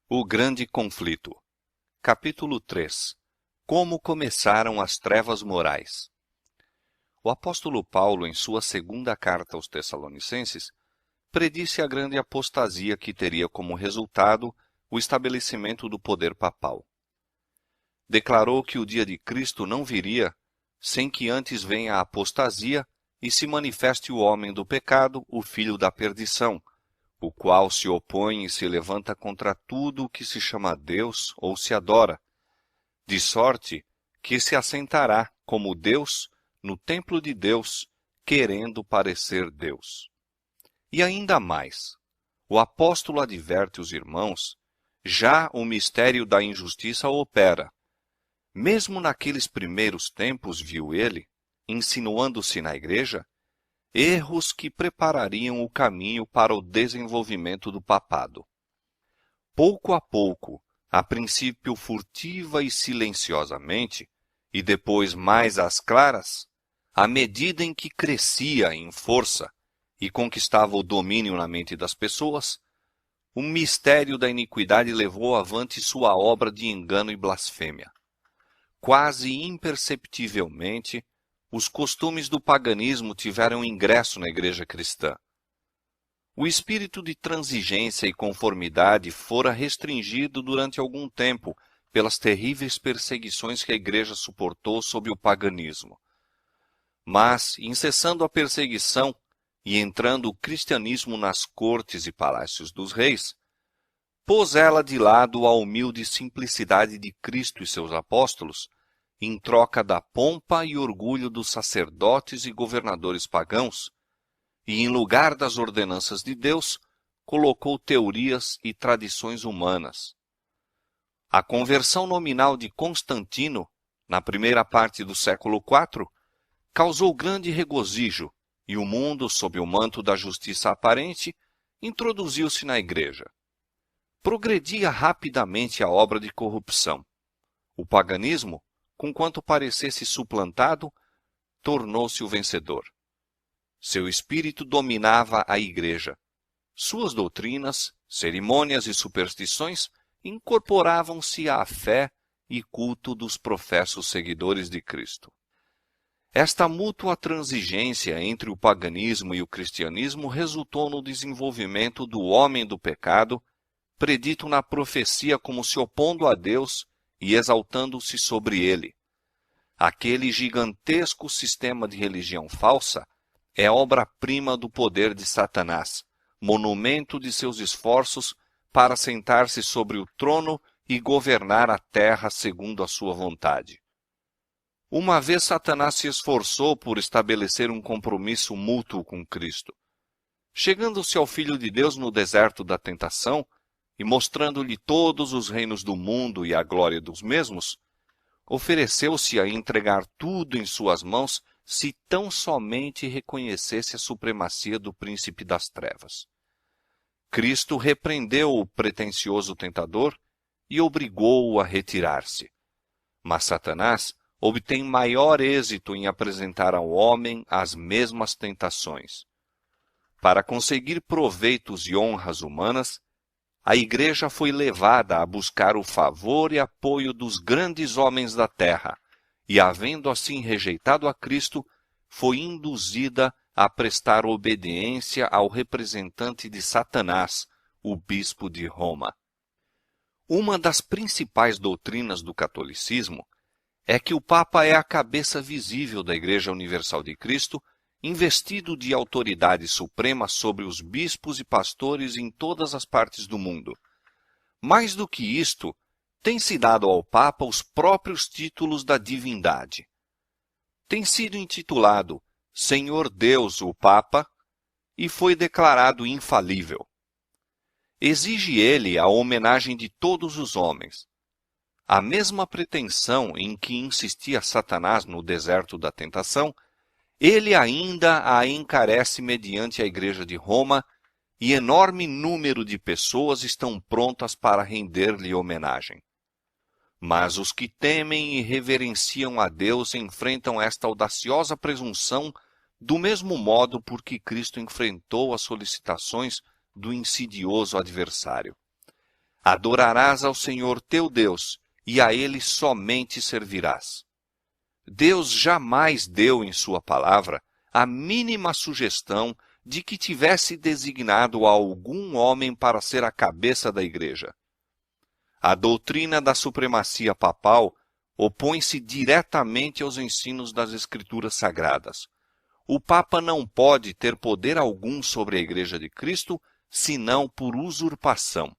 O Grande Conflito. Capítulo 3. Como começaram as trevas morais. O apóstolo Paulo, em sua segunda carta aos Tessalonicenses, predisse a grande apostasia que teria como resultado o estabelecimento do poder papal. Declarou que o dia de Cristo não viria sem que antes venha a apostasia e se manifeste o homem do pecado, o filho da perdição, o qual se opõe e se levanta contra tudo o que se chama Deus ou se adora, de sorte que se assentará como Deus no templo de Deus, querendo parecer Deus. E ainda mais, o apóstolo adverte os irmãos, já o mistério da injustiça opera. Mesmo naqueles primeiros tempos, viu ele, insinuando-se na igreja, erros que preparariam o caminho para o desenvolvimento do papado. Pouco a pouco, a princípio furtiva e silenciosamente, e depois mais às claras, à medida em que crescia em força e conquistava o domínio na mente das pessoas, o mistério da iniquidade levou avante sua obra de engano e blasfêmia. Quase imperceptivelmente, os costumes do paganismo tiveram ingresso na igreja cristã. O espírito de transigência e conformidade fora restringido durante algum tempo pelas terríveis perseguições que a igreja suportou sob o paganismo. Mas, incessando a perseguição e entrando o cristianismo nas cortes e palácios dos reis, pôs ela de lado a humilde simplicidade de Cristo e seus apóstolos, em troca da pompa e orgulho dos sacerdotes e governadores pagãos, e em lugar das ordenanças de Deus, colocou teorias e tradições humanas. A conversão nominal de Constantino, na primeira parte do século IV, causou grande regozijo, e o mundo, sob o manto da justiça aparente, introduziu-se na igreja. Progredia rapidamente a obra de corrupção. O paganismo, conquanto parecesse suplantado, tornou-se o vencedor. Seu espírito dominava a igreja. Suas doutrinas, cerimônias e superstições incorporavam-se à fé e culto dos professos seguidores de Cristo. Esta mútua transigência entre o paganismo e o cristianismo resultou no desenvolvimento do homem do pecado, predito na profecia como se opondo a Deus e exaltando-se sobre ele. Aquele gigantesco sistema de religião falsa é obra-prima do poder de Satanás, monumento de seus esforços para sentar-se sobre o trono e governar a terra segundo a sua vontade. Uma vez Satanás se esforçou por estabelecer um compromisso mútuo com Cristo. Chegando-se ao Filho de Deus no deserto da tentação, e mostrando-lhe todos os reinos do mundo e a glória dos mesmos, ofereceu-se a entregar tudo em suas mãos se tão somente reconhecesse a supremacia do príncipe das trevas. Cristo repreendeu o pretensioso tentador e obrigou-o a retirar-se. Mas Satanás obtém maior êxito em apresentar ao homem as mesmas tentações. Para conseguir proveitos e honras humanas, a igreja foi levada a buscar o favor e apoio dos grandes homens da terra, e, havendo assim rejeitado a Cristo, foi induzida a prestar obediência ao representante de Satanás, o bispo de Roma. Uma das principais doutrinas do catolicismo é que o Papa é a cabeça visível da Igreja Universal de Cristo, investido de autoridade suprema sobre os bispos e pastores em todas as partes do mundo. Mais do que isto, tem-se dado ao Papa os próprios títulos da divindade. Tem sido intitulado Senhor Deus o Papa e foi declarado infalível. Exige ele a homenagem de todos os homens. A mesma pretensão em que insistia Satanás no deserto da tentação, ele ainda a encarece mediante a Igreja de Roma, e enorme número de pessoas estão prontas para render-lhe homenagem. Mas os que temem e reverenciam a Deus enfrentam esta audaciosa presunção do mesmo modo por que Cristo enfrentou as solicitações do insidioso adversário. Adorarás ao Senhor teu Deus, e a Ele somente servirás. Deus jamais deu em sua palavra a mínima sugestão de que tivesse designado algum homem para ser a cabeça da igreja. A doutrina da supremacia papal opõe-se diretamente aos ensinos das Escrituras Sagradas. O Papa não pode ter poder algum sobre a Igreja de Cristo, senão por usurpação.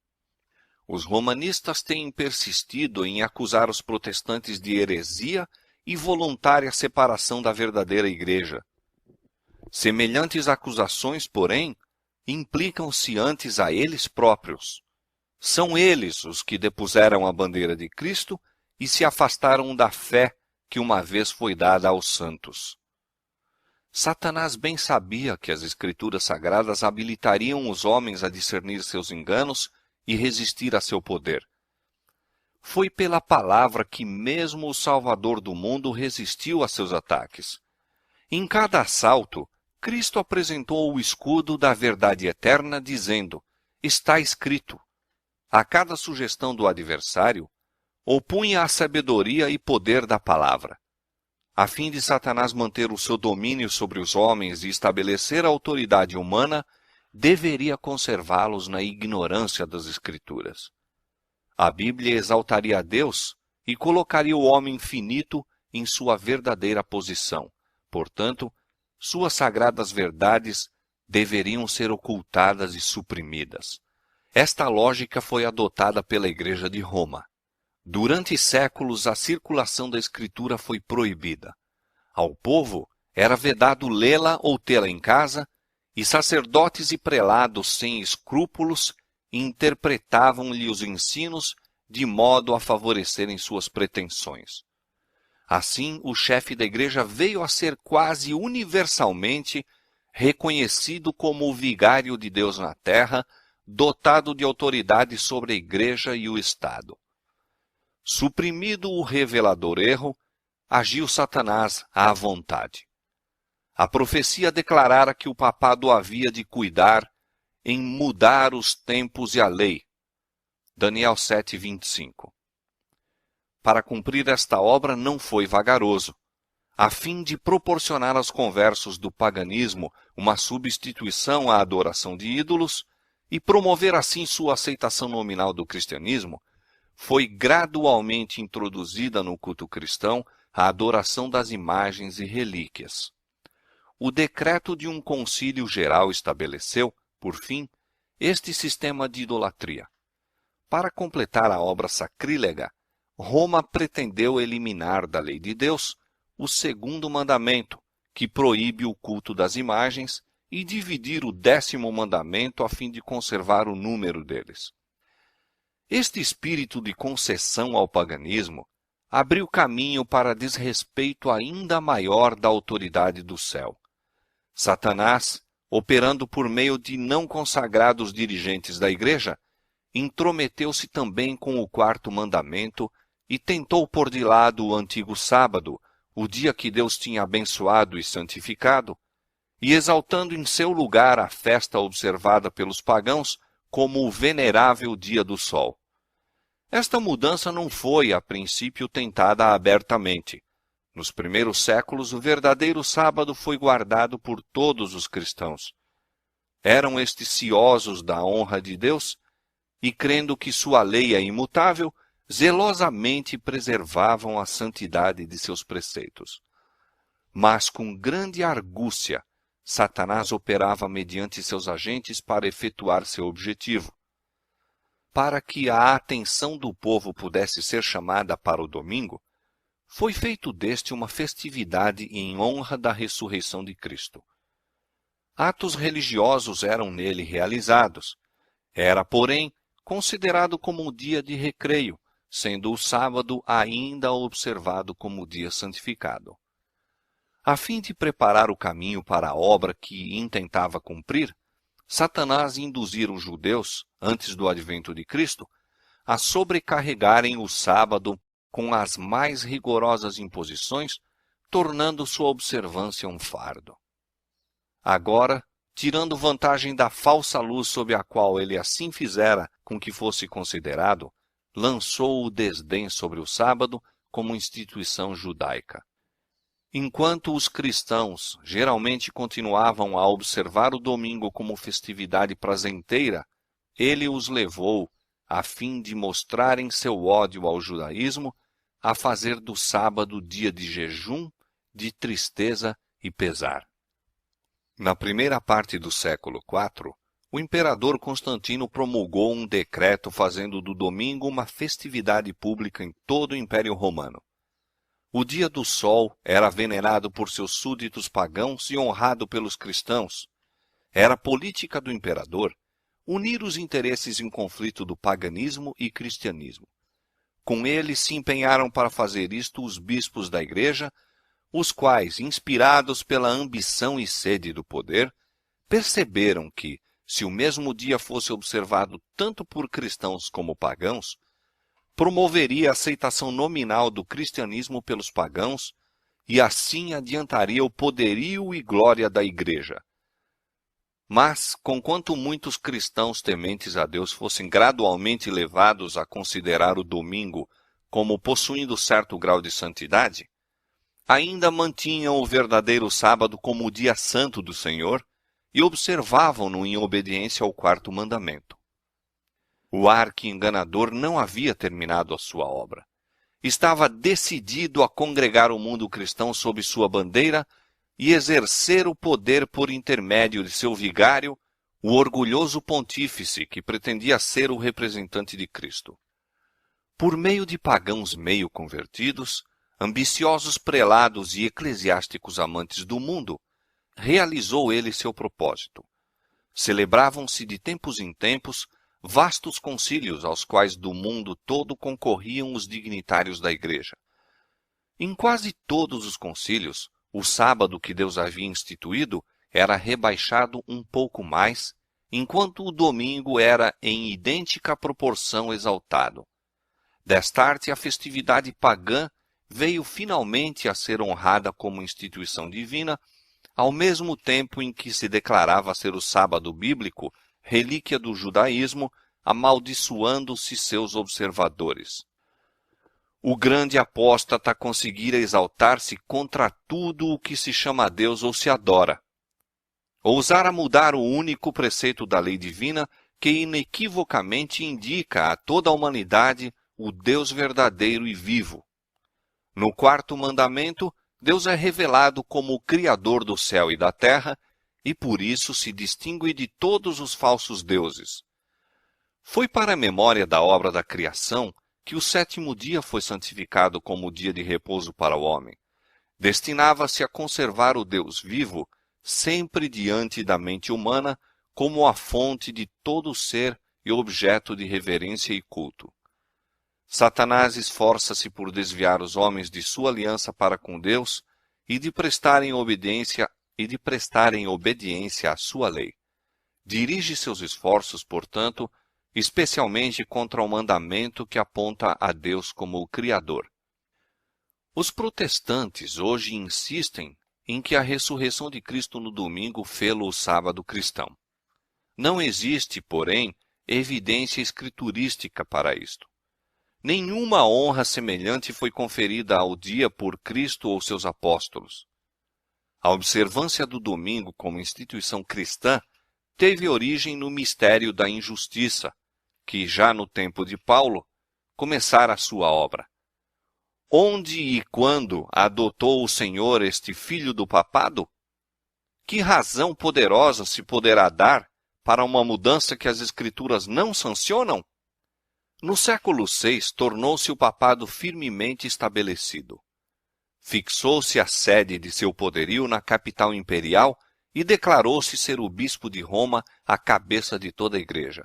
Os romanistas têm persistido em acusar os protestantes de heresia e voluntária separação da verdadeira Igreja. Semelhantes acusações, porém, implicam-se antes a eles próprios. São eles os que depuseram a bandeira de Cristo e se afastaram da fé que uma vez foi dada aos santos. Satanás bem sabia que as Escrituras Sagradas habilitariam os homens a discernir seus enganos e resistir a seu poder. Foi pela palavra que mesmo o Salvador do mundo resistiu a seus ataques. Em cada assalto, Cristo apresentou o escudo da verdade eterna, dizendo: está escrito. A cada sugestão do adversário, opunha a sabedoria e poder da palavra. A fim de Satanás manter o seu domínio sobre os homens e estabelecer a autoridade humana, deveria conservá-los na ignorância das Escrituras. A Bíblia exaltaria a Deus e colocaria o homem finito em sua verdadeira posição. Portanto, suas sagradas verdades deveriam ser ocultadas e suprimidas. Esta lógica foi adotada pela Igreja de Roma. Durante séculos, a circulação da Escritura foi proibida. Ao povo era vedado lê-la ou tê-la em casa, e sacerdotes e prelados sem escrúpulos interpretavam-lhe os ensinos de modo a favorecerem suas pretensões. Assim, o chefe da igreja veio a ser quase universalmente reconhecido como o vigário de Deus na terra, dotado de autoridade sobre a igreja e o Estado. Suprimido o revelador erro, agiu Satanás à vontade. A profecia declarara que o papado havia de cuidar em mudar os tempos e a lei. Daniel 7:25. Para cumprir esta obra não foi vagaroso. A fim de proporcionar aos conversos do paganismo uma substituição à adoração de ídolos e promover assim sua aceitação nominal do cristianismo, foi gradualmente introduzida no culto cristão a adoração das imagens e relíquias. O decreto de um concílio geral estabeleceu, por fim, este sistema de idolatria. Para completar a obra sacrílega, Roma pretendeu eliminar da lei de Deus o segundo mandamento, que proíbe o culto das imagens, e dividir o 10º mandamento a fim de conservar o número deles. Este espírito de concessão ao paganismo abriu caminho para desrespeito ainda maior da autoridade do céu. Satanás, operando por meio de não consagrados dirigentes da igreja, intrometeu-se também com o 4º mandamento e tentou pôr de lado o antigo sábado, o dia que Deus tinha abençoado e santificado, e exaltando em seu lugar a festa observada pelos pagãos como o venerável dia do sol. Esta mudança não foi, a princípio, tentada abertamente. Nos primeiros séculos, o verdadeiro sábado foi guardado por todos os cristãos. Eram estes ciosos da honra de Deus e, crendo que sua lei é imutável, zelosamente preservavam a santidade de seus preceitos. Mas com grande argúcia, Satanás operava mediante seus agentes para efetuar seu objetivo. Para que a atenção do povo pudesse ser chamada para o domingo, foi feito deste uma festividade em honra da ressurreição de Cristo. Atos religiosos eram nele realizados. Era, porém, considerado como um dia de recreio, sendo o sábado ainda observado como dia santificado. A fim de preparar o caminho para a obra que intentava cumprir, Satanás induzira os judeus, antes do advento de Cristo, a sobrecarregarem o sábado com as mais rigorosas imposições, tornando sua observância um fardo. Agora, tirando vantagem da falsa luz sob a qual ele assim fizera com que fosse considerado, lançou o desdém sobre o sábado como instituição judaica. Enquanto os cristãos geralmente continuavam a observar o domingo como festividade prazenteira, ele os levou, a fim de mostrarem seu ódio ao judaísmo, a fazer do sábado dia de jejum, de tristeza e pesar. Na primeira parte do século IV, o imperador Constantino promulgou um decreto fazendo do domingo uma festividade pública em todo o Império Romano. O dia do sol era venerado por seus súditos pagãos e honrado pelos cristãos. Era política do imperador unir os interesses em conflito do paganismo e cristianismo. Com ele se empenharam para fazer isto os bispos da igreja, os quais, inspirados pela ambição e sede do poder, perceberam que, se o mesmo dia fosse observado tanto por cristãos como pagãos, promoveria a aceitação nominal do cristianismo pelos pagãos e assim adiantaria o poderio e glória da igreja. Mas, conquanto muitos cristãos tementes a Deus fossem gradualmente levados a considerar o domingo como possuindo certo grau de santidade, ainda mantinham o verdadeiro sábado como o dia santo do Senhor e observavam-no em obediência ao quarto mandamento. O arqui-enganador não havia terminado a sua obra. Estava decidido a congregar o mundo cristão sob sua bandeira e exercer o poder por intermédio de seu vigário, o orgulhoso pontífice que pretendia ser o representante de Cristo. Por meio de pagãos meio convertidos, ambiciosos prelados e eclesiásticos amantes do mundo, realizou ele seu propósito. Celebravam-se de tempos em tempos vastos concílios aos quais do mundo todo concorriam os dignitários da igreja. Em quase todos os concílios, o sábado que Deus havia instituído era rebaixado um pouco mais, enquanto o domingo era em idêntica proporção exaltado. Destarte, a festividade pagã veio finalmente a ser honrada como instituição divina, ao mesmo tempo em que se declarava ser o sábado bíblico relíquia do judaísmo, amaldiçoando-se seus observadores. O grande apóstata conseguira exaltar-se contra tudo o que se chama Deus ou se adora. Ousara mudar o único preceito da lei divina que inequivocamente indica a toda a humanidade o Deus verdadeiro e vivo. No quarto mandamento, Deus é revelado como o Criador do céu e da terra e por isso se distingue de todos os falsos deuses. Foi para a memória da obra da criação que o sétimo dia foi santificado como dia de repouso para o homem. Destinava-se a conservar o Deus vivo sempre diante da mente humana como a fonte de todo ser e objeto de reverência e culto. Satanás esforça-se por desviar os homens de sua aliança para com Deus e de prestarem obediência à sua lei. Dirige seus esforços, portanto, especialmente contra o mandamento que aponta a Deus como o Criador. Os protestantes hoje insistem em que a ressurreição de Cristo no domingo fê-lo o sábado cristão. Não existe, porém, evidência escriturística para isto. Nenhuma honra semelhante foi conferida ao dia por Cristo ou seus apóstolos. A observância do domingo como instituição cristã teve origem no mistério da injustiça, que já no tempo de Paulo começara a sua obra. Onde e quando adotou o Senhor este filho do papado? Que razão poderosa se poderá dar para uma mudança que as Escrituras não sancionam? No século VI, tornou-se o papado firmemente estabelecido. Fixou-se a sede de seu poderio na capital imperial e declarou-se ser o bispo de Roma a cabeça de toda a igreja.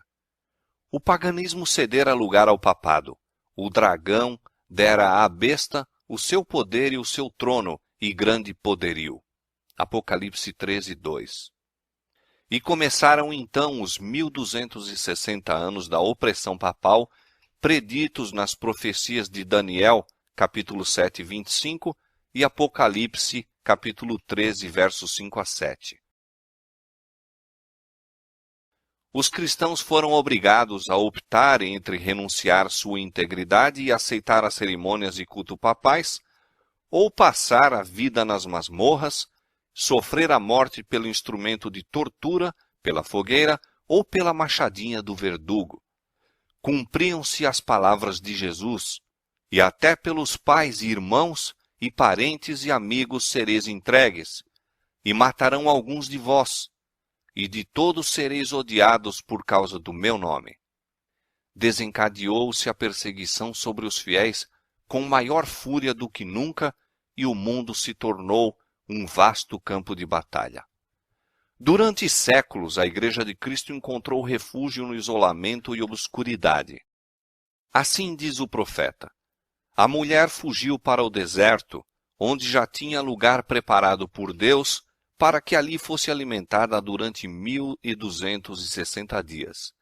O paganismo cedera lugar ao papado. O dragão dera à besta o seu poder e o seu trono e grande poderio. Apocalipse 13:2. E começaram então os 1260 anos da opressão papal, preditos nas profecias de Daniel, capítulo 7, 25, e Apocalipse, capítulo 13, versos 5 a 7. os cristãos foram obrigados a optar entre renunciar sua integridade e aceitar as cerimônias de culto papais, ou passar a vida nas masmorras, sofrer a morte pelo instrumento de tortura, pela fogueira ou pela machadinha do verdugo. Cumpriam-se as palavras de Jesus, e até pelos pais e irmãos e parentes e amigos sereis entregues, e matarão alguns de vós, e de todos sereis odiados por causa do meu nome. Desencadeou-se a perseguição sobre os fiéis com maior fúria do que nunca, e o mundo se tornou um vasto campo de batalha. Durante séculos, a Igreja de Cristo encontrou refúgio no isolamento e obscuridade. Assim diz o profeta: a mulher fugiu para o deserto, onde já tinha lugar preparado por Deus, para que ali fosse alimentada durante 1260 dias.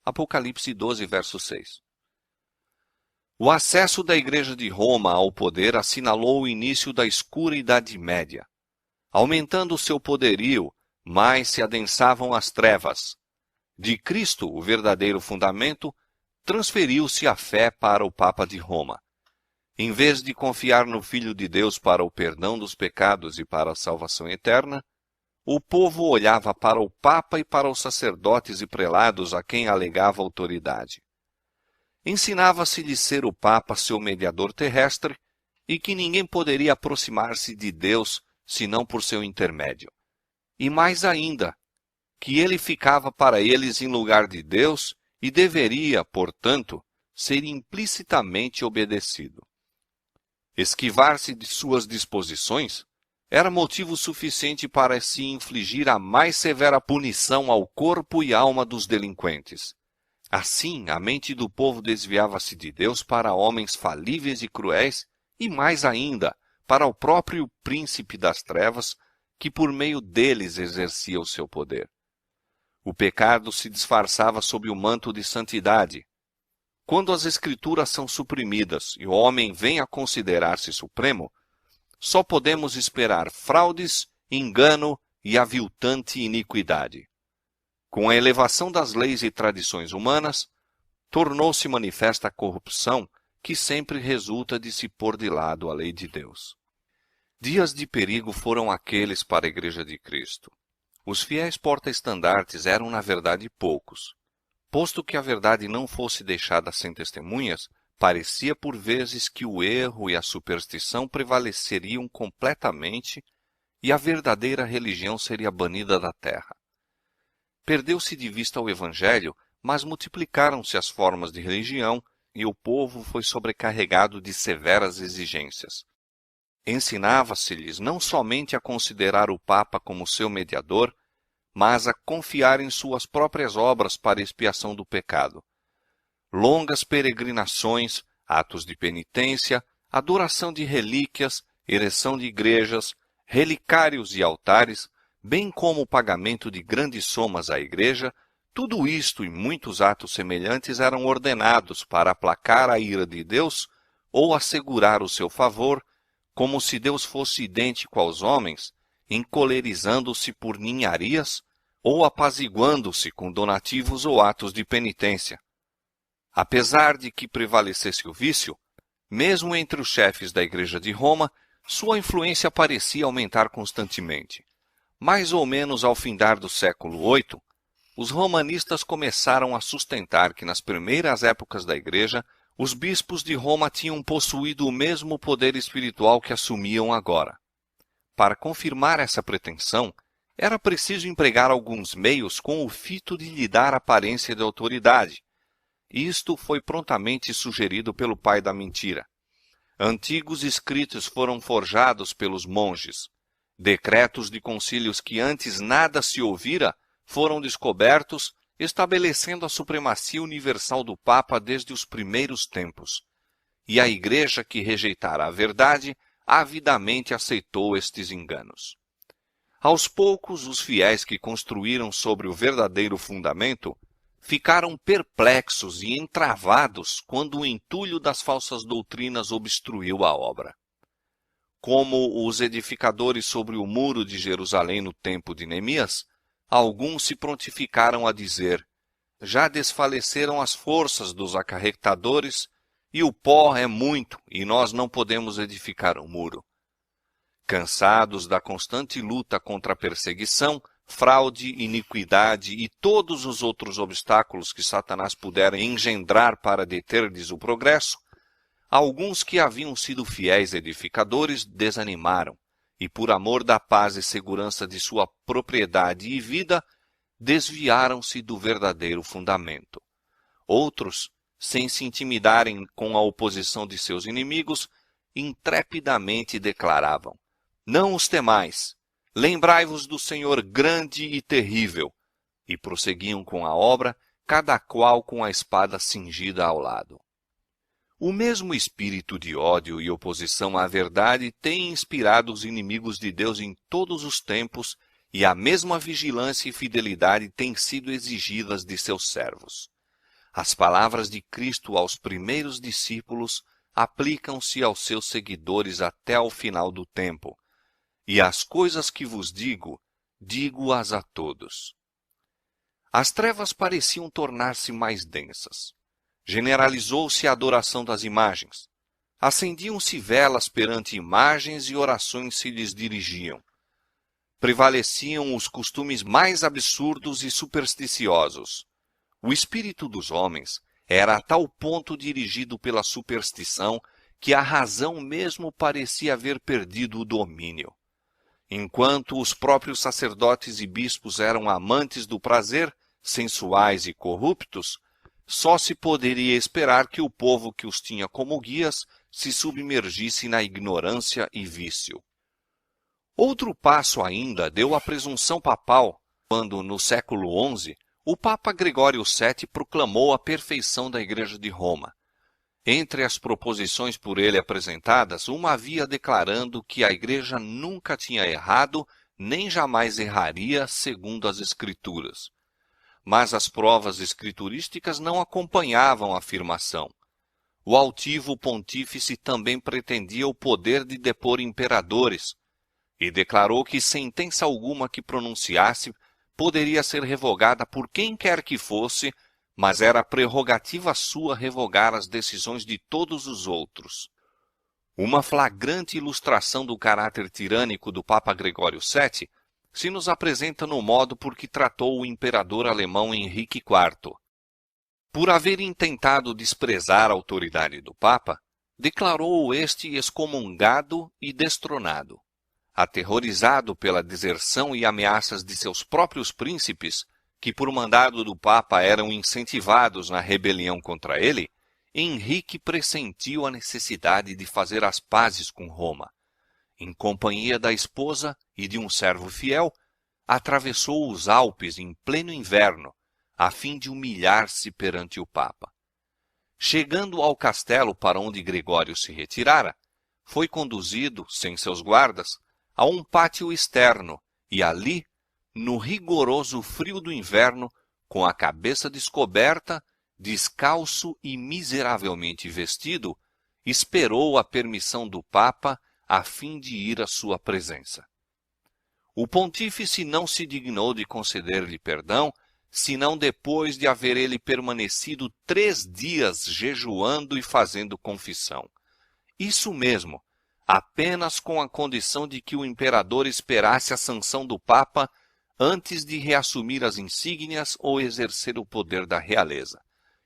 Apocalipse 12, verso 6. O acesso da Igreja de Roma ao poder assinalou o início da escura Idade Média. Aumentando seu poderio, mais se adensavam as trevas. De Cristo, o verdadeiro fundamento, transferiu-se a fé para o Papa de Roma. Em vez de confiar no Filho de Deus para o perdão dos pecados e para a salvação eterna, o povo olhava para o Papa e para os sacerdotes e prelados a quem alegava autoridade. Ensinava-se-lhe ser o Papa seu mediador terrestre e que ninguém poderia aproximar-se de Deus senão por seu intermédio. E mais ainda, que ele ficava para eles em lugar de Deus e deveria, portanto, ser implicitamente obedecido. Esquivar-se de suas disposições era motivo suficiente para se infligir a mais severa punição ao corpo e alma dos delinquentes. Assim, a mente do povo desviava-se de Deus para homens falíveis e cruéis, e mais ainda, para o próprio príncipe das trevas, que por meio deles exercia o seu poder. O pecado se disfarçava sob o manto de santidade. Quando as Escrituras são suprimidas e o homem vem a considerar-se supremo, só podemos esperar fraudes, engano e aviltante iniquidade. Com a elevação das leis e tradições humanas, tornou-se manifesta a corrupção que sempre resulta de se pôr de lado a lei de Deus. Dias de perigo foram aqueles para a Igreja de Cristo. Os fiéis porta-estandartes eram, na verdade, poucos. Posto que a verdade não fosse deixada sem testemunhas, parecia por vezes que o erro e a superstição prevaleceriam completamente e a verdadeira religião seria banida da terra. Perdeu-se de vista o Evangelho, mas multiplicaram-se as formas de religião e o povo foi sobrecarregado de severas exigências. Ensinava-se-lhes não somente a considerar o Papa como seu mediador, mas a confiar em suas próprias obras para expiação do pecado. Longas peregrinações, atos de penitência, adoração de relíquias, ereção de igrejas, relicários e altares, bem como o pagamento de grandes somas à igreja, tudo isto e muitos atos semelhantes eram ordenados para aplacar a ira de Deus ou assegurar o seu favor, como se Deus fosse idêntico aos homens, encolerizando-se por ninharias ou apaziguando-se com donativos ou atos de penitência. Apesar de que prevalecesse o vício, mesmo entre os chefes da Igreja de Roma, sua influência parecia aumentar constantemente. Mais ou menos ao findar do século VIII, os romanistas começaram a sustentar que nas primeiras épocas da Igreja, os bispos de Roma tinham possuído o mesmo poder espiritual que assumiam agora. Para confirmar essa pretensão, era preciso empregar alguns meios com o fito de lhe dar aparência de autoridade. Isto foi prontamente sugerido pelo pai da mentira. Antigos escritos foram forjados pelos monges. Decretos de concílios que antes nada se ouvira foram descobertos, estabelecendo a supremacia universal do Papa desde os primeiros tempos. E a Igreja que rejeitara a verdade, avidamente aceitou estes enganos. Aos poucos, os fiéis que construíram sobre o verdadeiro fundamento ficaram perplexos e entravados quando o entulho das falsas doutrinas obstruiu a obra. Como os edificadores sobre o muro de Jerusalém no tempo de Neemias, alguns se prontificaram a dizer: já desfaleceram as forças dos acarretadores, e o pó é muito, e nós não podemos edificar um muro. Cansados da constante luta contra a perseguição, fraude, iniquidade e todos os outros obstáculos que Satanás pudera engendrar para deter-lhes o progresso, alguns que haviam sido fiéis edificadores desanimaram, e por amor da paz e segurança de sua propriedade e vida, desviaram-se do verdadeiro fundamento. Outros, sem se intimidarem com a oposição de seus inimigos, intrepidamente declaravam: não os temais, lembrai-vos do Senhor grande e terrível, e prosseguiam com a obra, cada qual com a espada cingida ao lado. O mesmo espírito de ódio e oposição à verdade tem inspirado os inimigos de Deus em todos os tempos, e a mesma vigilância e fidelidade têm sido exigidas de seus servos. As palavras de Cristo aos primeiros discípulos aplicam-se aos seus seguidores até ao final do tempo. E as coisas que vos digo, digo-as a todos. As trevas pareciam tornar-se mais densas. Generalizou-se a adoração das imagens. Acendiam-se velas perante imagens e orações se lhes dirigiam. Prevaleciam os costumes mais absurdos e supersticiosos. O espírito dos homens era a tal ponto dirigido pela superstição que a razão mesmo parecia haver perdido o domínio. Enquanto os próprios sacerdotes e bispos eram amantes do prazer, sensuais e corruptos, só se poderia esperar que o povo que os tinha como guias se submergisse na ignorância e vício. Outro passo ainda deu a presunção papal, quando, no século XI, o Papa Gregório VII proclamou a perfeição da Igreja de Roma. Entre as proposições por ele apresentadas, uma havia declarando que a Igreja nunca tinha errado, nem jamais erraria, segundo as Escrituras. Mas as provas escriturísticas não acompanhavam a afirmação. O altivo pontífice também pretendia o poder de depor imperadores, e declarou que sentença alguma que pronunciasse poderia ser revogada por quem quer que fosse, mas era prerrogativa sua revogar as decisões de todos os outros. Uma flagrante ilustração do caráter tirânico do Papa Gregório VII se nos apresenta no modo por que tratou o imperador alemão Henrique IV. Por haver intentado desprezar a autoridade do Papa, declarou-o este excomungado e destronado. Aterrorizado pela deserção e ameaças de seus próprios príncipes, que por mandado do Papa eram incentivados na rebelião contra ele, Henrique pressentiu a necessidade de fazer as pazes com Roma. Em companhia da esposa e de um servo fiel, atravessou os Alpes em pleno inverno, a fim de humilhar-se perante o Papa. Chegando ao castelo para onde Gregório se retirara, foi conduzido, sem seus guardas, a um pátio externo e ali, no rigoroso frio do inverno, com a cabeça descoberta, descalço e miseravelmente vestido, esperou a permissão do Papa a fim de ir à sua presença. O pontífice não se dignou de conceder-lhe perdão, senão depois de haver ele permanecido 3 dias jejuando e fazendo confissão. Isso mesmo, apenas com a condição de que o imperador esperasse a sanção do Papa antes de reassumir as insígnias ou exercer o poder da realeza.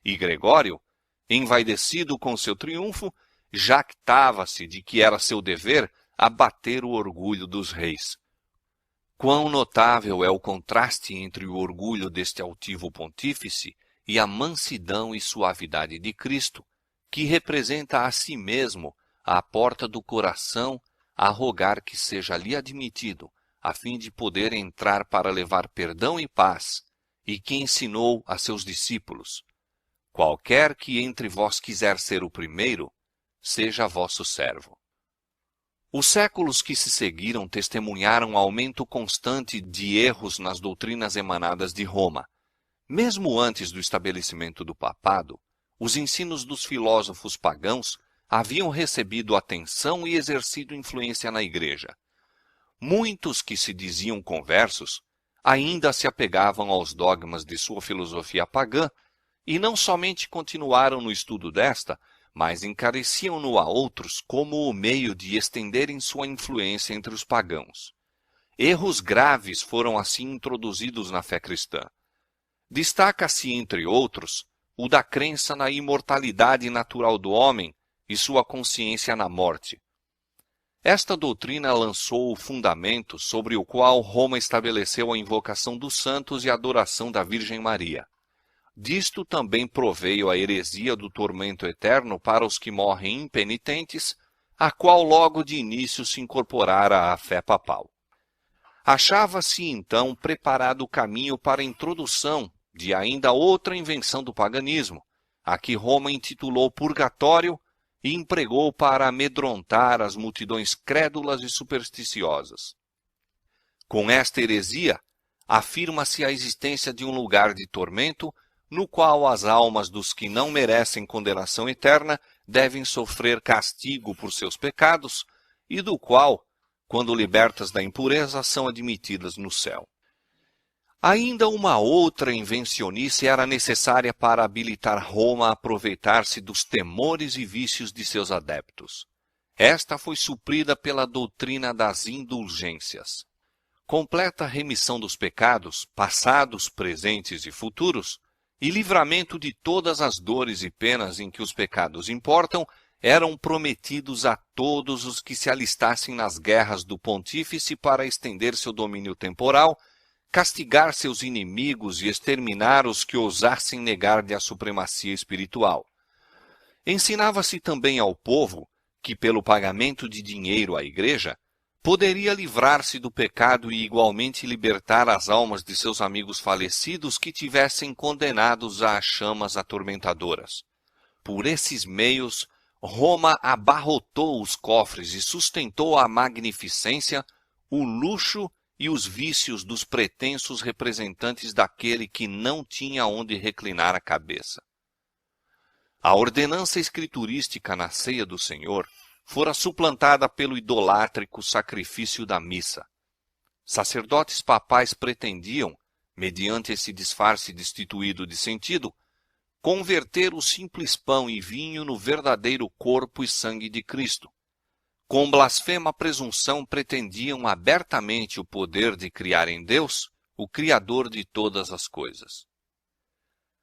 E Gregório, envaidecido com seu triunfo, jactava-se de que era seu dever abater o orgulho dos reis. Quão notável é o contraste entre o orgulho deste altivo pontífice e a mansidão e suavidade de Cristo, que representa a si mesmo à porta do coração a rogar que seja ali admitido, a fim de poder entrar para levar perdão e paz, e que ensinou a seus discípulos: qualquer que entre vós quiser ser o primeiro, seja vosso servo. Os séculos que se seguiram testemunharam aumento constante de erros nas doutrinas emanadas de Roma. Mesmo antes do estabelecimento do papado, os ensinos dos filósofos pagãos haviam recebido atenção e exercido influência na Igreja. Muitos que se diziam conversos ainda se apegavam aos dogmas de sua filosofia pagã e não somente continuaram no estudo desta, mas encareciam-no a outros como o meio de estenderem sua influência entre os pagãos. Erros graves foram assim introduzidos na fé cristã. Destaca-se, entre outros, o da crença na imortalidade natural do homem e sua consciência na morte. Esta doutrina lançou o fundamento sobre o qual Roma estabeleceu a invocação dos santos e a adoração da Virgem Maria. Disto também proveio a heresia do tormento eterno para os que morrem impenitentes, a qual logo de início se incorporara à fé papal. Achava-se então preparado o caminho para a introdução de ainda outra invenção do paganismo, a que Roma intitulou purgatório e empregou para amedrontar as multidões crédulas e supersticiosas. Com esta heresia, afirma-se a existência de um lugar de tormento no qual as almas dos que não merecem condenação eterna devem sofrer castigo por seus pecados e do qual, quando libertas da impureza, são admitidas no céu. Ainda uma outra invencionice era necessária para habilitar Roma a aproveitar-se dos temores e vícios de seus adeptos. Esta foi suprida pela doutrina das indulgências. Completa remissão dos pecados, passados, presentes e futuros, e livramento de todas as dores e penas em que os pecados importam, eram prometidos a todos os que se alistassem nas guerras do pontífice para estender seu domínio temporal, castigar seus inimigos e exterminar os que ousassem negar-lhe a supremacia espiritual. Ensinava-se também ao povo que, pelo pagamento de dinheiro à igreja, poderia livrar-se do pecado e igualmente libertar as almas de seus amigos falecidos que tivessem condenados às chamas atormentadoras. Por esses meios, Roma abarrotou os cofres e sustentou a magnificência, o luxo e os vícios dos pretensos representantes daquele que não tinha onde reclinar a cabeça. A ordenança escriturística na ceia do Senhor fora suplantada pelo idolátrico sacrifício da missa. Sacerdotes papais pretendiam, mediante esse disfarce destituído de sentido, converter o simples pão e vinho no verdadeiro corpo e sangue de Cristo. Com blasfema presunção pretendiam abertamente o poder de criar em Deus, o Criador de todas as coisas.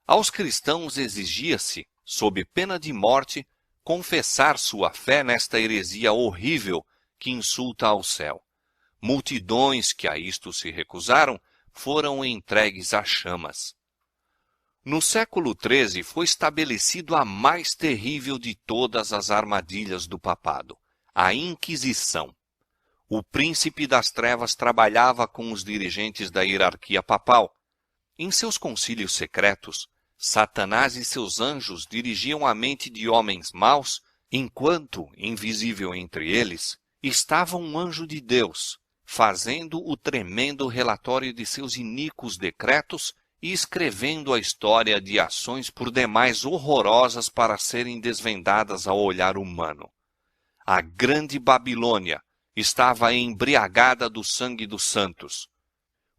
Aos cristãos exigia-se, sob pena de morte, confessar sua fé nesta heresia horrível que insulta ao céu. Multidões que a isto se recusaram foram entregues às chamas. No século XIII foi estabelecido a mais terrível de todas as armadilhas do papado, a Inquisição. O príncipe das trevas trabalhava com os dirigentes da hierarquia papal. Em seus concílios secretos, Satanás e seus anjos dirigiam a mente de homens maus, enquanto, invisível entre eles, estava um anjo de Deus, fazendo o tremendo relatório de seus iníquos decretos e escrevendo a história de ações por demais horrorosas para serem desvendadas ao olhar humano. A grande Babilônia estava embriagada do sangue dos santos.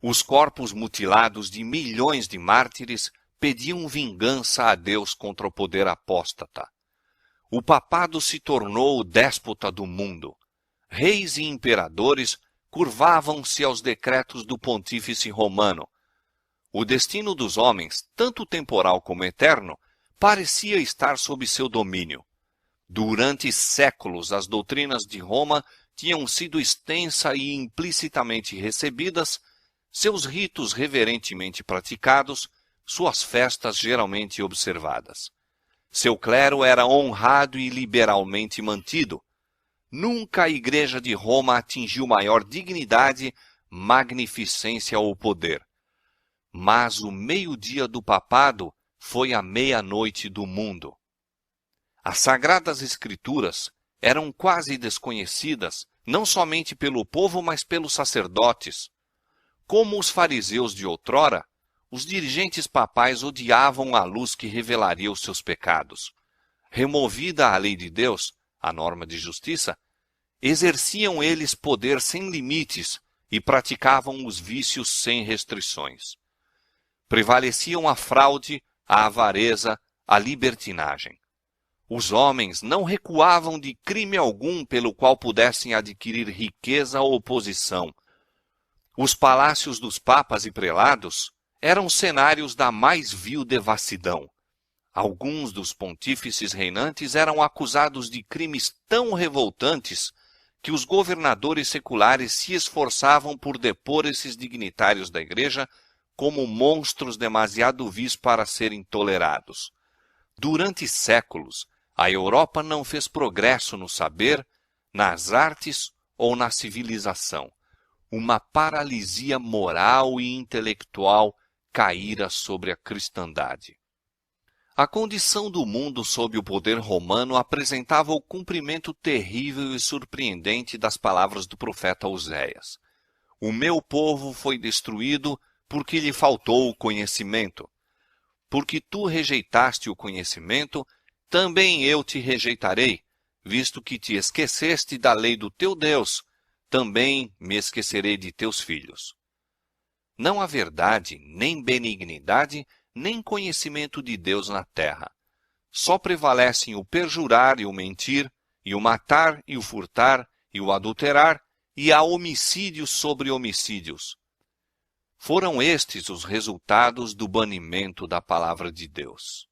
Os corpos mutilados de milhões de mártires pediam vingança a Deus contra o poder apóstata. O papado se tornou o déspota do mundo. Reis e imperadores curvavam-se aos decretos do pontífice romano. O destino dos homens, tanto temporal como eterno, parecia estar sob seu domínio. Durante séculos, as doutrinas de Roma tinham sido extensa e implicitamente recebidas, seus ritos reverentemente praticados, suas festas geralmente observadas. Seu clero era honrado e liberalmente mantido. Nunca a Igreja de Roma atingiu maior dignidade, magnificência ou poder. Mas o meio-dia do papado foi a meia-noite do mundo. As Sagradas Escrituras eram quase desconhecidas, não somente pelo povo, mas pelos sacerdotes. Como os fariseus de outrora, os dirigentes papais odiavam a luz que revelaria os seus pecados. Removida a lei de Deus, a norma de justiça, exerciam eles poder sem limites e praticavam os vícios sem restrições. Prevaleciam a fraude, a avareza, a libertinagem. Os homens não recuavam de crime algum pelo qual pudessem adquirir riqueza ou posição. Os palácios dos papas e prelados eram cenários da mais vil devassidão. Alguns dos pontífices reinantes eram acusados de crimes tão revoltantes que os governadores seculares se esforçavam por depor esses dignitários da igreja como monstros demasiado vis para serem tolerados. Durante séculos, a Europa não fez progresso no saber, nas artes ou na civilização. Uma paralisia moral e intelectual caíra sobre a cristandade. A condição do mundo sob o poder romano apresentava o cumprimento terrível e surpreendente das palavras do profeta Oséias. O meu povo foi destruído porque lhe faltou o conhecimento. Porque tu rejeitaste o conhecimento, também eu te rejeitarei, visto que te esqueceste da lei do teu Deus, também me esquecerei de teus filhos. Não há verdade, nem benignidade, nem conhecimento de Deus na terra. Só prevalecem o perjurar e o mentir, e o matar e o furtar, e o adulterar, e há homicídios sobre homicídios. Foram estes os resultados do banimento da palavra de Deus.